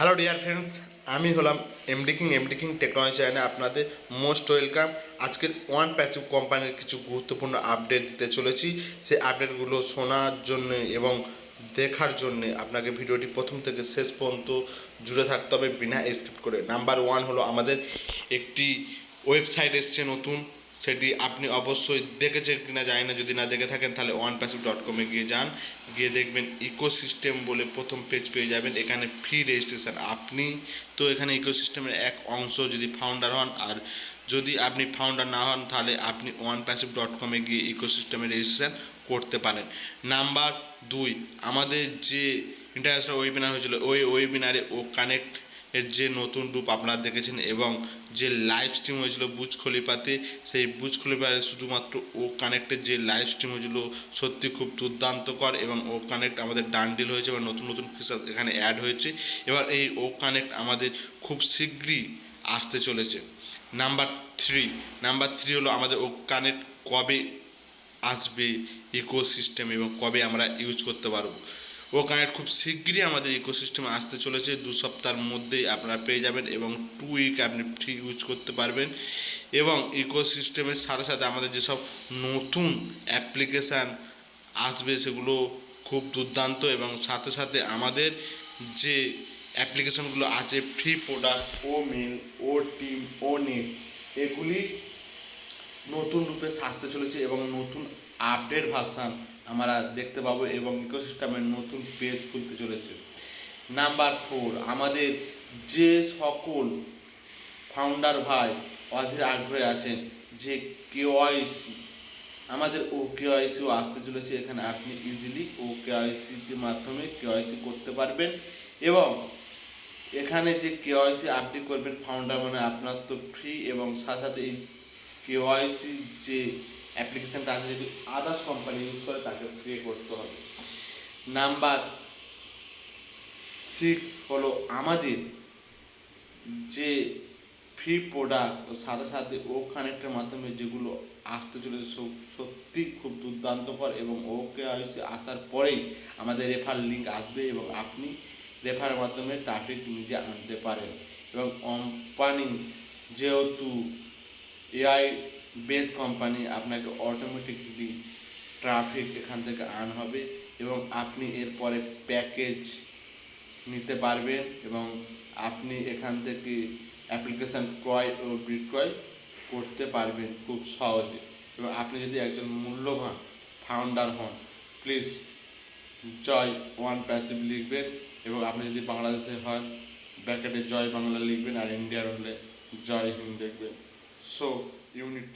Hello dear friends, আমি হলাম MD king technology চ্যানেলে আপনাদের মোস্ট ওয়েলকাম। আজকের ওয়ান প্যাসিভ কোম্পানির কিছু গুরুত্বপূর্ণ আপডেট দিতে চলেছি। সেই আপডেটগুলো শোনার জন্য এবং দেখার জন্য আপনাকে ভিডিওটি প্রথম থেকে শেষ পর্যন্ত জুড়ে থাকতে হবে বিনা স্কিপ করে। নাম্বার ওয়ান হলো আমাদের একটি ওয়েবসাইট এসছে নতুন, সেটি আপনি অবশ্যই দেখেছেন কিনা জানি না, যদি না দেখে থাকেন তাহলে ONPASSIVE.com-এ গিয়ে যান, গিয়ে দেখবেন ইকোসিস্টেম বলে প্রথম পেজ পেয়ে যাবেন। এখানে ফ্রি রেজিস্ট্রেশন, আপনি তো এখানে ইকোসিস্টেমের এক অংশ যদি ফাউন্ডার হন, আর যদি আপনি ফাউন্ডার না হন তাহলে আপনি ONPASSIVE.com-এ গিয়ে ইকোসিস্টেমে রেজিস্ট্রেশন করতে পারেন। নাম্বার দুই, আমাদের যে ইন্টারন্যাশনাল ওয়েবিনার হয়েছিল ওই ওয়েবিনারে ও কানেক্ট এর যে নতুন রূপ আপনারা দেখেছেন এবং যে লাইভ স্ট্রিম হয়েছিল বুর্জ খলিফাতে, সেই বুর্জ খলিফাতে শুধুমাত্র ও কানেক্টের যে লাইভ স্ট্রিম হয়েছিল সত্যি খুব দুর্দান্তকর, এবং ও কানেক্ট আমাদের ডান্ডিল হয়েছে এবং নতুন নতুন ফিচার এখানে অ্যাড হয়েছে। এবার এই ও কানেক্ট আমাদের খুব শীঘ্রই আসতে চলেছে। নাম্বার থ্রি হলো আমাদের ও কানেক্ট কবে আসবে ইকোসিস্টেম এবং কবে আমরা ইউজ করতে পারবো। ও কানেক্ট খুব শীঘ্রই আমাদের ইকোসিস্টেমে আসতে চলেছে, 2 সপ্তাহের মধ্যেই আপনারা পেয়ে যাবেন এবং 2 উইক আপনি ফ্রি ইউজ করতে পারবেন। এবং ইকোসিস্টেমের সাথে সাথে আমাদের যেসব নতুন অ্যাপ্লিকেশান আসবে সেগুলো খুব দুর্দান্ত, এবং সাথে সাথে আমাদের যে অ্যাপ্লিকেশনগুলো আছে ফ্রি প্রোডাক্ট, ও মেল, ও টিম, ও নেট, এগুলি নতুন রূপে আসতে চলেছে এবং নতুন আপডেট ভার্সান আমরা দেখতে পাবো এবং ইকোসিস্টেমের নতুন পেজ খুলতে চলেছে। নাম্বার ফোর, আমাদের যে সকল ফাউন্ডার ভাই অধীর আগ্রহে আছেন যে কেওয়াইসি, আমাদের ও কেওয়াইসিও আসতে চলেছে। এখানে আপনি ইজিলি ও কেওয়াইসির মাধ্যমে কেওয়াইসি করতে পারবেন এবং এখানে যে কেওয়াইসি আপনি করবেন ফাউন্ডার মানে আপনার তো ফ্রি, এবং সাথে সাথে এই কেওয়াইসি যে অ্যাপ্লিকেশানটা আছে যদি আদার্স কোম্পানি ইউজ করে তাকে ফ্রি করতে হবে। নাম্বার সিক্স হলো আমাদের যে ফ্রি প্রোডাক্ট ও সাথে সাথে ও কানেক্টের মাধ্যমে যেগুলো আসতে চলেছে সত্যি খুব দুর্দান্তকর, এবং ও কেওয়াইসি আসার পরেই আমাদের রেফার লিঙ্ক আসবে এবং আপনি রেফারের মাধ্যমে ট্রাফিক নিজে আনতে পারেন। এবং কোম্পানি যেহেতু এআই বেস কোম্পানি, আপনাকে অটোমেটিকলি ট্রাফিক এখান থেকে আর্ন হবে এবং আপনি এরপরে প্যাকেজ নিতে পারবেন এবং আপনি এখান থেকে অ্যাপ্লিকেশান ক্রয় ও বিক্রয় করতে পারবেন খুব সহজে। এবং আপনি যদি একজন মূল্যবান ফাউন্ডার হন, প্লিজ জয় ওয়ান প্যাসিভ লিখবেন, এবং আপনি যদি বাংলাদেশে হন ব্র্যাকেটে জয় বাংলা লিখবেন, আর ইন্ডিয়ার হলে জয় হিন্দ লিখবেন। So unit